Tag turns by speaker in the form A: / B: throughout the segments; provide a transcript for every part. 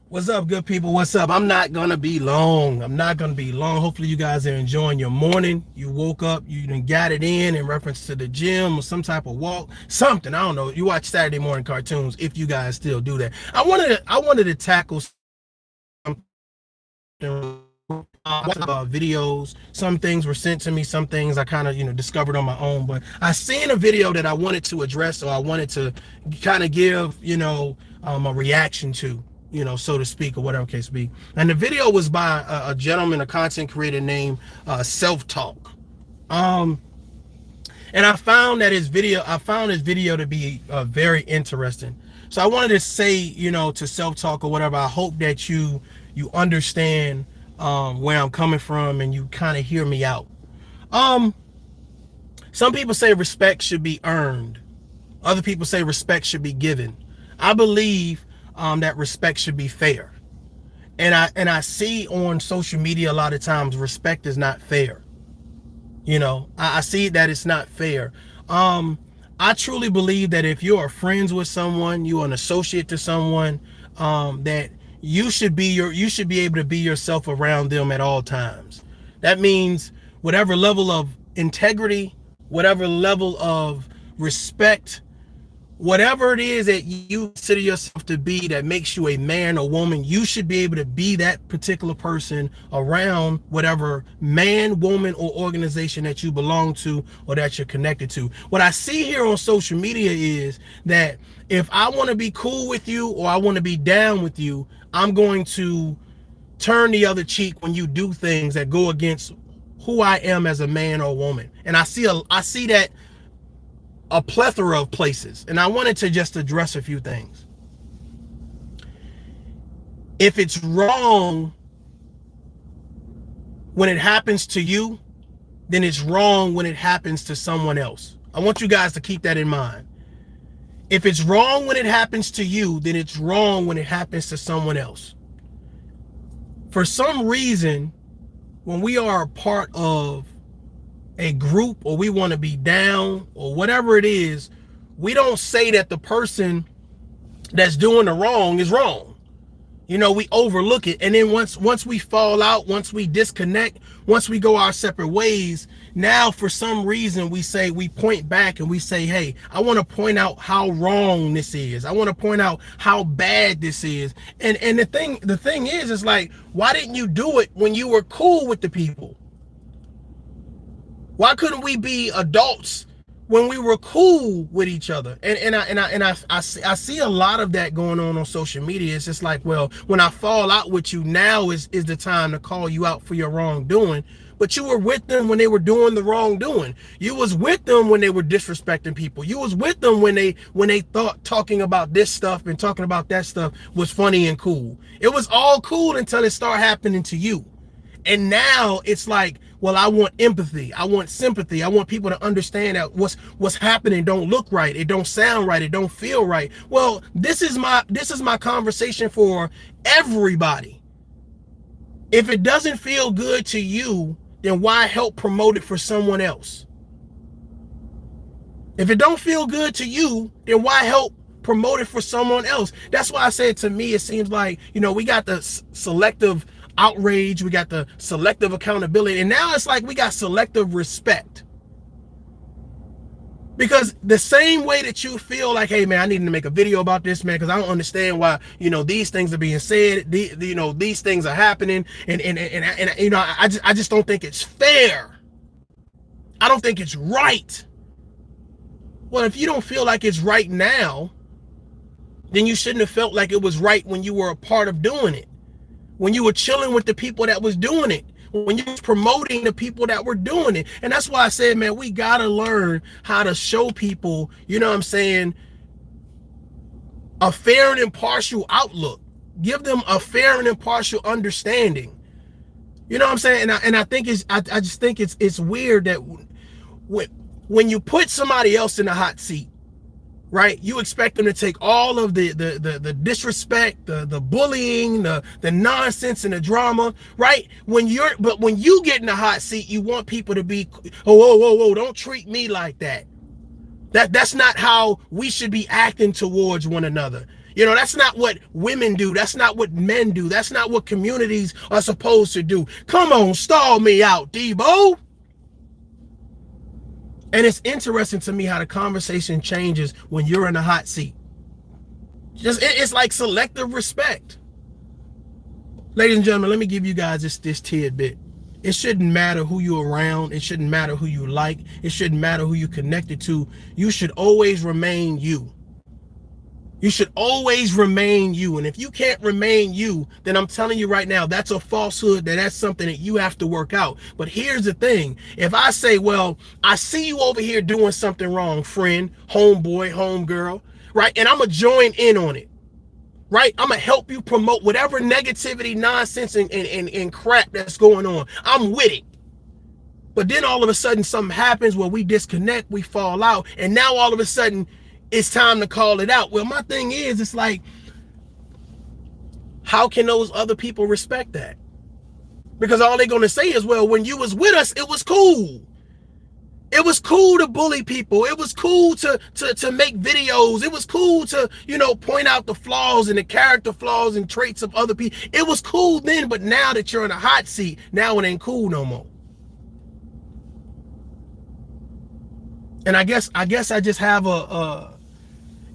A: What's up, good people? What's up? I'm not gonna be long. Hopefully you guys are enjoying your morning. You woke up, you done got it in reference to the gym or some type of walk, something. I don't know. You watch Saturday morning cartoons if you guys still do that. I wanted to tackle videos. Some things were sent to me, some things I kind of discovered on my own, but I seen a video that I wanted to address, or I wanted to kind of give a reaction to, so to speak, or whatever case be. And the video was by a gentleman, a content creator named Self-Talk. And I found his video to be very interesting. So I wanted to say, to Self-Talk or whatever, I hope that you understand where I'm coming from and you kind of hear me out. Some people say respect should be earned. Other people say respect should be given. I believe that respect should be fair. And I see on social media a lot of times respect is not fair. I see that it's not fair. I truly believe that if you are friends with someone, you're an associate to someone, that you should be able to be yourself around them at all times. That means whatever level of integrity, whatever level of respect, whatever it is that you consider yourself to be that makes you a man or woman, you should be able to be that particular person around whatever man, woman, or organization that you belong to or that you're connected to. What I see here on social media is that if I want to be cool with you or I want to be down with you, I'm going to turn the other cheek when you do things that go against who I am as a man or woman. And I see that a plethora of places, and I wanted to just address a few things. If it's wrong when it happens to you, then it's wrong when it happens to someone else. I want you guys to keep that in mind. If it's wrong when it happens to you, then it's wrong when it happens to someone else. For some reason, when we are a part of a group or we want to be down or whatever it is, we don't say that the person that's doing the wrong is wrong. We overlook it. And then once we fall out, once we disconnect, once we go our separate ways, now for some reason we point back and we say, hey, I want to point out how wrong this is. I want to point out how bad this is. And the thing is like, why didn't you do it when you were cool with the people? Why couldn't we be adults when we were cool with each other? And I see a lot of that going on social media. It's just like, well, when I fall out with you, now is the time to call you out for your wrongdoing. But you were with them when they were doing the wrongdoing. You was with them when they were disrespecting people. You was with them when they thought talking about this stuff and talking about that stuff was funny and cool. It was all cool until it started happening to you. And now it's like, well, I want empathy. I want sympathy. I want people to understand that what's happening don't look right. It don't sound right. It don't feel right. Well, this is my conversation for everybody. If it doesn't feel good to you, then why help promote it for someone else? If it don't feel good to you, then why help promote it for someone else? That's why I said, to me, it seems like, we got the selective outrage, we got the selective accountability, and now it's like we got selective respect. Because the same way that you feel like, hey man, I need to make a video about this, man, because I don't understand why, these things are being said, these things are happening, and I just don't think it's fair. I don't think it's right. Well, if you don't feel like it's right now, then you shouldn't have felt like it was right when you were a part of doing it. When you were chilling with the people that was doing it. When you was promoting the people that were doing it. And that's why I said, man, we got to learn how to show people, a fair and impartial outlook. Give them a fair and impartial understanding. You know what I'm saying? And I think I just think it's weird that when you put somebody else in the hot seat, right? You expect them to take all of the disrespect, the bullying, the nonsense and the drama, right? But when you get in the hot seat, you want people to be, oh, whoa, don't treat me like that. That's not how we should be acting towards one another. That's not what women do. That's not what men do. That's not what communities are supposed to do. Come on, stall me out, Debo. And it's interesting to me how the conversation changes when you're in the hot seat. It's like selective respect. Ladies and gentlemen, let me give you guys this tidbit. It shouldn't matter who you're around. It shouldn't matter who you like. It shouldn't matter who you're connected to. You should always remain you. You should always remain you. And if you can't remain you, then I'm telling you right now, that's a falsehood. That's something that you have to work out. But here's the thing. If I say, well, I see you over here doing something wrong, friend, homeboy, homegirl, right? And I'm going to join in on it, right? I'm going to help you promote whatever negativity, nonsense, and crap that's going on. I'm with it. But then all of a sudden something happens where we disconnect, we fall out. And now all of a sudden, it's time to call it out. Well, my thing is, it's like, how can those other people respect that? Because all they're going to say is, well, when you was with us, it was cool. It was cool to bully people. It was cool to make videos. It was cool to, point out the flaws and the character flaws and traits of other people. It was cool then, but now that you're in a hot seat, now it ain't cool no more. And I guess I just have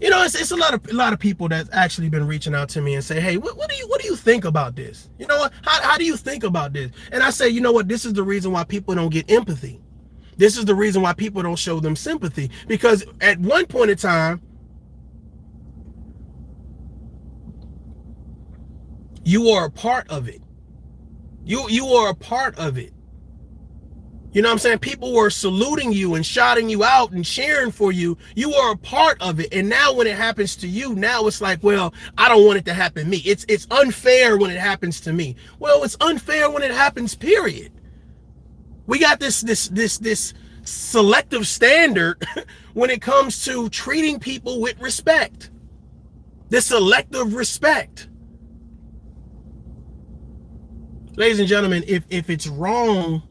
A: it's a lot of people that's actually been reaching out to me and say, hey, what do you think about this? You know what? How do you think about this? And I say, you know what? This is the reason why people don't get empathy. This is the reason why people don't show them sympathy. Because at one point in time, you are a part of it. You are a part of it. You know what I'm saying? People were saluting you and shouting you out and cheering for you. You are a part of it. And now when it happens to you, now it's like, well, I don't want it to happen to me. It's unfair when it happens to me. Well, it's unfair when it happens, period. We got this selective standard when it comes to treating people with respect. This selective respect. Ladies and gentlemen, if it's wrong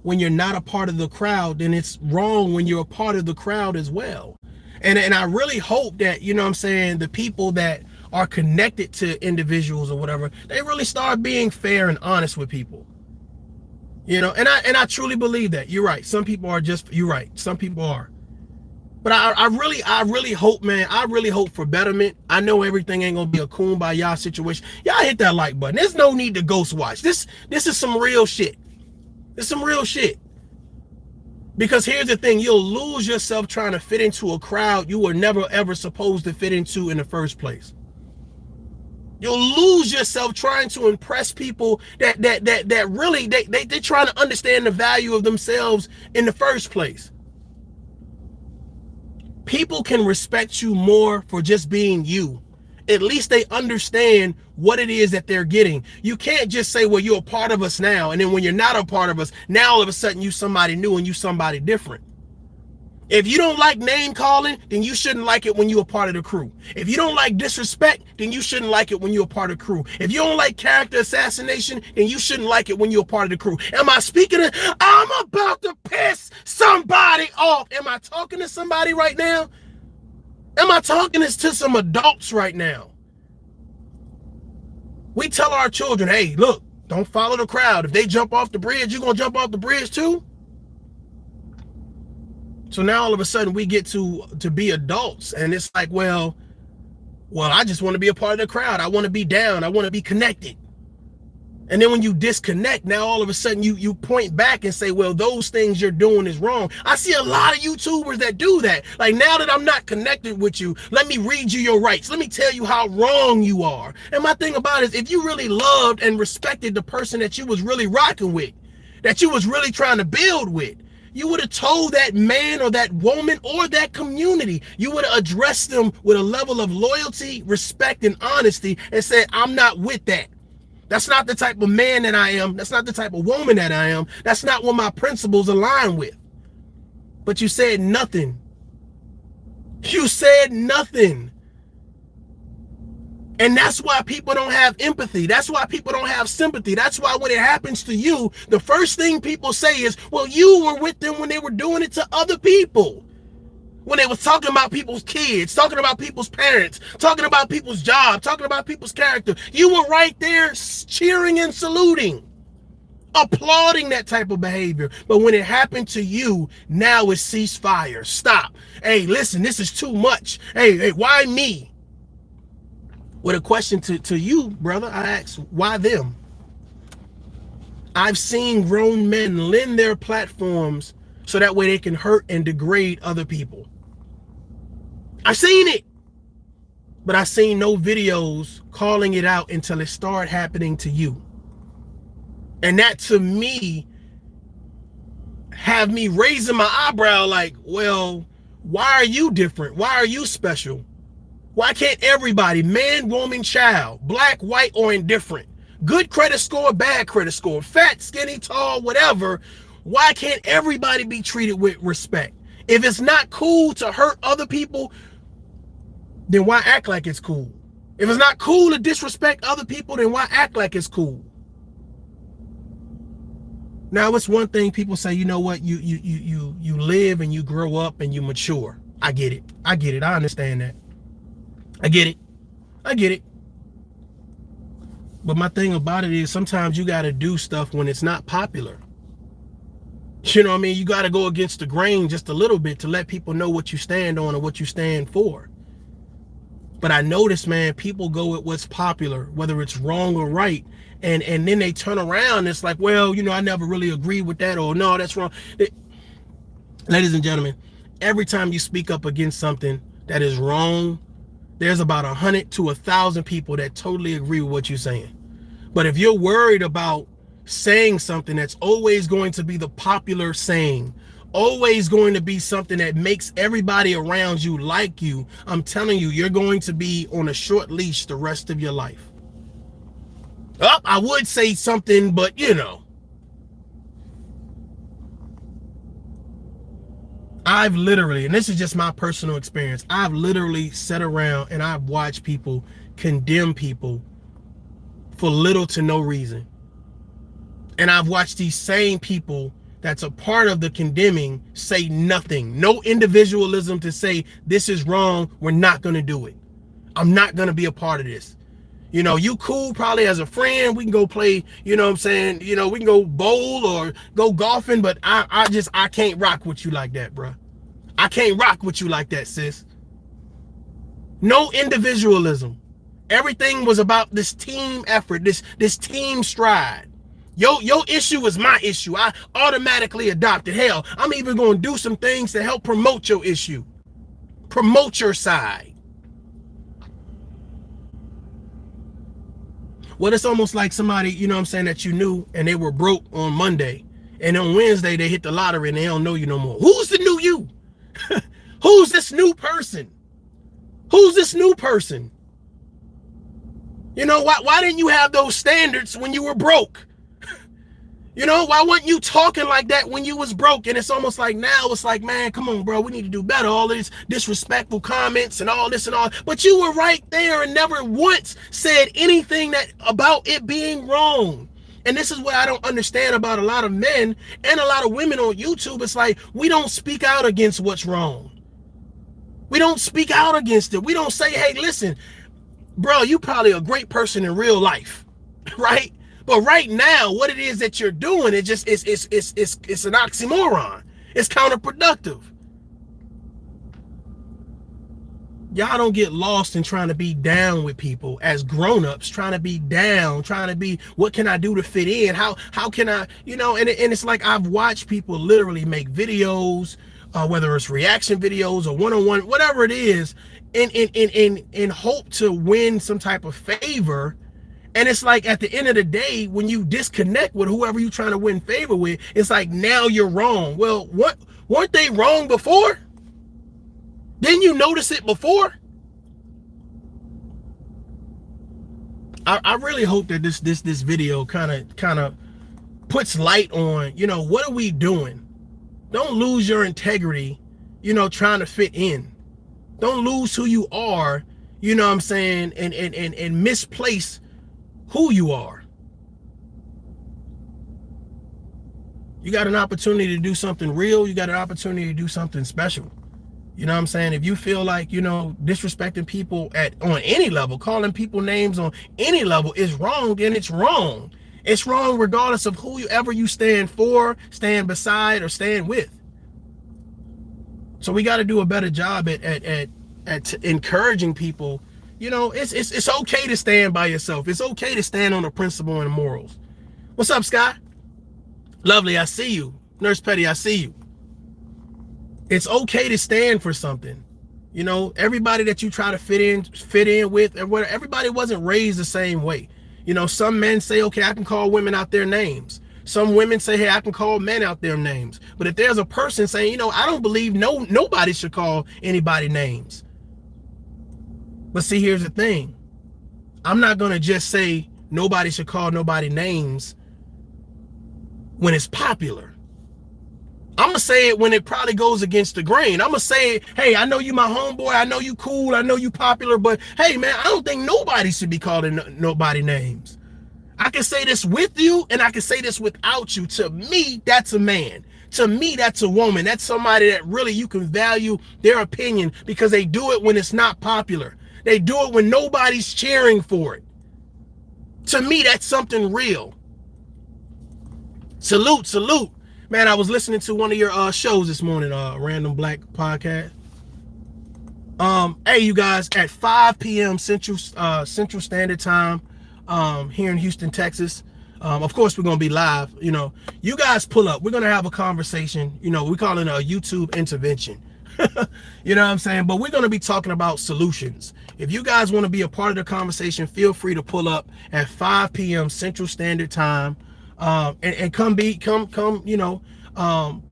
A: when you're not a part of the crowd, then it's wrong when you're a part of the crowd as well. And I really hope that, the people that are connected to individuals or whatever, they really start being fair and honest with people. And I truly believe that. You're right. Some people are you're right. Some people are. But I really hope, man, I really hope for betterment. I know everything ain't gonna be a kumbaya situation. Y'all hit that like button. There's no need to ghost watch. This is some real shit. It's some real shit. Because here's the thing, you'll lose yourself trying to fit into a crowd you were never ever supposed to fit into in the first place. You'll lose yourself trying to impress people that really they're trying to understand the value of themselves in the first place. People can respect you more for just being you. At least they understand what it is that they're getting. You can't just say, well, you're a part of us now. And then when you're not a part of us, now all of a sudden you somebody new and you somebody different. If you don't like name calling, then you shouldn't like it when you're a part of the crew. If you don't like disrespect, then you shouldn't like it when you're a part of the crew. If you don't like character assassination, then you shouldn't like it when you're a part of the crew. Am I speaking of, I'm about to piss somebody off. Am I talking to somebody right now? Am I talking this to some adults right now? We tell our children, hey, look, Don't follow the crowd. If they jump off the bridge, you're going to jump off the bridge too? So now all of a sudden we get to be adults, and it's like, well, I just want to be a part of the crowd. I want to be down. I want to be connected. And then when you disconnect, now all of a sudden you point back and say, well, those things you're doing is wrong. I see a lot of YouTubers that do that. Like, now that I'm not connected with you, let me read you your rights. Let me tell you how wrong you are. And my thing about it is, if you really loved and respected the person that you was really rocking with, that you was really trying to build with, you would have told that man or that woman or that community, you would have addressed them with a level of loyalty, respect, and honesty and said, I'm not with that. That's not the type of man that I am. That's not the type of woman that I am. That's not what my principles align with. But you said nothing. You said nothing. And that's why people don't have empathy. That's why people don't have sympathy. That's why when it happens to you, the first thing people say is, well, you were with them when they were doing it to other people. When they was talking about people's kids, talking about people's parents, talking about people's job, talking about people's character. You were right there cheering and saluting, applauding that type of behavior. But when it happened to you, now it's ceasefire. Stop. Hey, listen, this is too much. Hey, why me? With a question to you, brother, I ask, why them? I've seen grown men lend their platforms so that way they can hurt and degrade other people. I've seen it, but I've seen no videos calling it out until it started happening to you. And that, to me, have me raising my eyebrow like, well, why are you different? Why are you special? Why can't everybody, man, woman, child, black, white, or indifferent, good credit score, bad credit score, fat, skinny, tall, whatever, why can't everybody be treated with respect? If it's not cool to hurt other people, then why act like it's cool? If it's not cool to disrespect other people, then why act like it's cool? Now, it's one thing people say, you know what, you live and you grow up and you mature. I get it. I understand that. I get it. But my thing about it is, sometimes you got to do stuff when it's not popular. You know what I mean? You got to go against the grain just a little bit to let people know what you stand on or what you stand for. But I notice, man, people go with what's popular, whether it's wrong or right. And then they turn around and it's like, well, you know, I never really agreed with that, or no, that's wrong. Ladies and gentlemen, every time you speak up against something that is wrong, there's about 100 to 1,000 people that totally agree with what you're saying. But if you're worried about saying something that's always going to be the popular saying, always going to be something that makes everybody around you like you, I'm telling you, you're going to be on a short leash the rest of your life. I would say something, but you know. I've literally, and this is just my personal experience, I've literally sat around and I've watched people condemn people for little to no reason. And I've watched these same people that's a part of the condemning say nothing. No individualism to say, this is wrong, we're not going to do it. I'm not going to be a part of this. You know, you cool probably as a friend. We can go play, you know what I'm saying? You know, we can go bowl or go golfing, but I can't rock with you like that, bro. I can't rock with you like that, sis. No individualism. Everything was about this team effort, this team stride. Your issue is my issue. I automatically adopted. Hell, I'm even going to do some things to help promote your issue. Promote your side. Well, it's almost like somebody, you know what I'm saying, that you knew and they were broke on Monday. And on Wednesday, they hit the lottery and they don't know you no more. Who's the new you? Who's this new person? Who's this new person? You know, why didn't you have those standards when you were broke? You know, why weren't you talking like that when you was broke? And it's almost like now it's like, man, come on, bro, we need to do better. All these disrespectful comments and all this and all. But you were right there and never once said anything that about it being wrong. And this is what I don't understand about a lot of men and a lot of women on YouTube. It's like, we don't speak out against what's wrong. We don't speak out against it. We don't say, hey, listen, bro, you probably a great person in real life, right? But right now, what it is that you're doing, it's an oxymoron. It's counterproductive. Y'all don't get lost in trying to be down with people as grown-ups, trying to be down, trying to be, what can I do to fit in? How can I, and it's like, I've watched people literally make videos, whether it's reaction videos or one-on-one, whatever it is, in hope to win some type of favor. And it's like, at the end of the day, when you disconnect with whoever you're trying to win favor with, it's like, now you're wrong. Well, weren't they wrong before? Didn't you notice it before? I really hope that this video kind of puts light on, what are we doing? Don't lose your integrity, trying to fit in. Don't lose who you are, what I'm saying, and misplace who you are. You got an opportunity to do something real. You got an opportunity to do something special. You know what I'm saying? If you feel like, disrespecting people on any level, calling people names on any level is wrong, then it's wrong. It's wrong regardless of whoever you stand for, stand beside, or stand with. So we got to do a better job at encouraging people. It's okay to stand by yourself. It's okay to stand on the principle and morals. What's up, Sky? Lovely, I see you. Nurse Petty, I see you. It's okay to stand for something. Everybody that you try to fit in with, and whatever, everybody wasn't raised the same way. Some men say, okay, I can call women out their names. Some women say, hey, I can call men out their names. But if there's a person saying, I don't believe nobody should call anybody names. But see, here's the thing. I'm not going to just say nobody should call nobody names when it's popular. I'm going to say it when it probably goes against the grain. I'm going to say, hey, I know you my homeboy. I know you cool. I know you popular. But, hey, man, I don't think nobody should be calling nobody names. I can say this with you, and I can say this without you. To me, that's a man. To me, that's a woman. That's somebody that really you can value their opinion, because they do it when it's not popular. They do it when nobody's cheering for it. To me, that's something real. Salute, salute. Man, I was listening to one of your shows this morning, Random Black Podcast. Hey, you guys, at 5 p.m. Central Standard Time, here in Houston, Texas. Of course, we're gonna be live. You guys pull up. We're gonna have a conversation. We call it a YouTube intervention. You know what I'm saying? But we're gonna be talking about solutions. If you guys want to be a part of the conversation, feel free to pull up at 5 p.m. Central Standard Time. And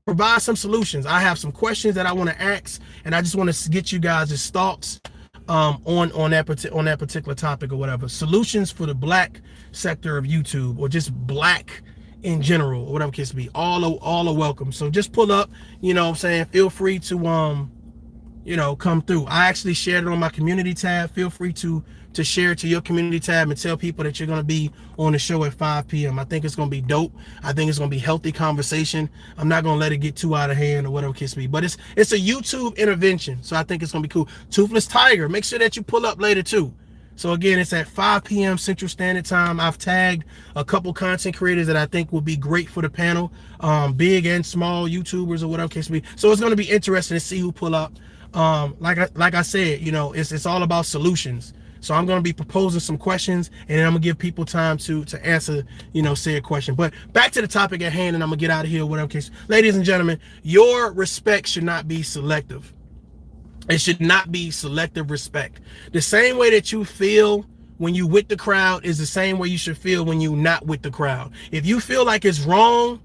A: provide some solutions. I have some questions that I want to ask, and I just want to get you guys' thoughts on that particular topic or whatever. Solutions for the black sector of YouTube, or just black in general, or whatever case to be. All are welcome. So just pull up. Feel free to come through. I actually shared it on my community tab. Feel free to share it to your community tab and tell people that you're going to be on the show at 5 p.m. I think it's going to be dope. I think it's going to be healthy conversation. I'm not going to let it get too out of hand or whatever case be. But it's a YouTube intervention, so I think it's going to be cool. Toothless Tiger, make sure that you pull up later too. So again, it's at 5 p.m. Central Standard Time. I've tagged a couple content creators that I think will be great for the panel, big and small YouTubers or whatever case be. So it's going to be interesting to see who pull up. Like I said, it's all about solutions. So I'm going to be proposing some questions, and then I'm going to give people time to answer, say a question. But back to the topic at hand, and I'm going to get out of here, whatever case. Ladies and gentlemen, your respect should not be selective. It should not be selective respect. The same way that you feel when you with the crowd is the same way you should feel when you not with the crowd. If you feel like it's wrong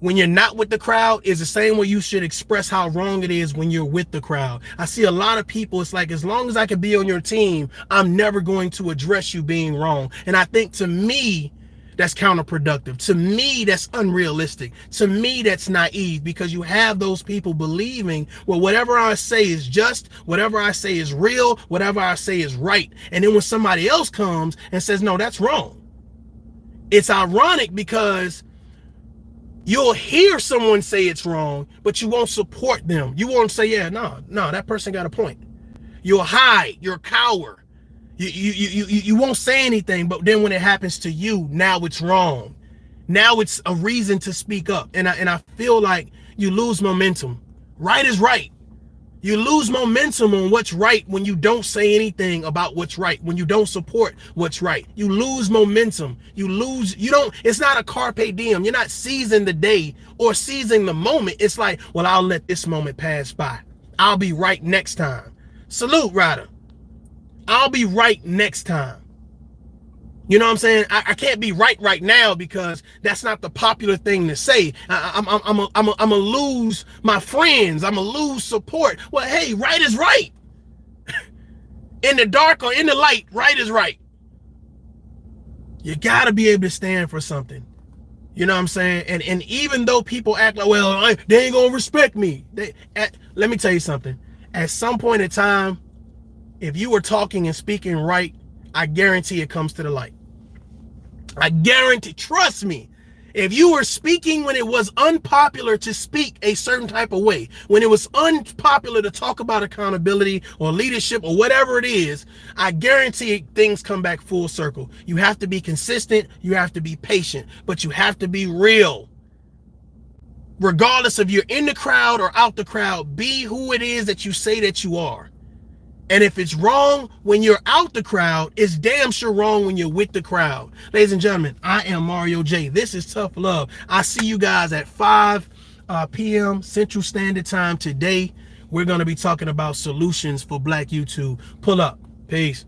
A: when you're not with the crowd, is the same way you should express how wrong it is when you're with the crowd. I see a lot of people, it's like, as long as I can be on your team, I'm never going to address you being wrong. And I think, to me, that's counterproductive. To me, that's unrealistic. To me, that's naive, because you have those people believing, well, whatever I say is just, whatever I say is real, whatever I say is right. And then when somebody else comes and says, no, that's wrong. It's ironic, because you'll hear someone say it's wrong, but you won't support them. You won't say, yeah, no, that person got a point. You'll hide. You're a coward. You won't say anything, but then when it happens to you, now it's wrong. Now it's a reason to speak up. And I feel like you lose momentum. Right is right. You lose momentum on what's right when you don't say anything about what's right, when you don't support what's right. You lose momentum. It's not a carpe diem. You're not seizing the day or seizing the moment. It's like, well, I'll let this moment pass by. I'll be right next time. Salute, Ryder. I'll be right next time. You know what I'm saying? I can't be right now because that's not the popular thing to say. I'm gonna lose my friends. I'm gonna lose support. Well, hey, right is right. In the dark or in the light, right is right. You gotta be able to stand for something. You know what I'm saying? And even though people act like, well, they ain't gonna respect me. Let me tell you something. At some point in time, if you were talking and speaking right, I guarantee it comes to the light. I guarantee, trust me, if you were speaking when it was unpopular to speak a certain type of way, when it was unpopular to talk about accountability or leadership or whatever it is, I guarantee things come back full circle. You have to be consistent, you have to be patient, but you have to be real. Regardless if you're in the crowd or out the crowd, be who it is that you say that you are. And if it's wrong when you're out the crowd, it's damn sure wrong when you're with the crowd. Ladies and gentlemen, I am Mario J. This is Tough Love. I see you guys at 5 p.m. Central Standard Time today. We're going to be talking about solutions for Black YouTube. Pull up. Peace.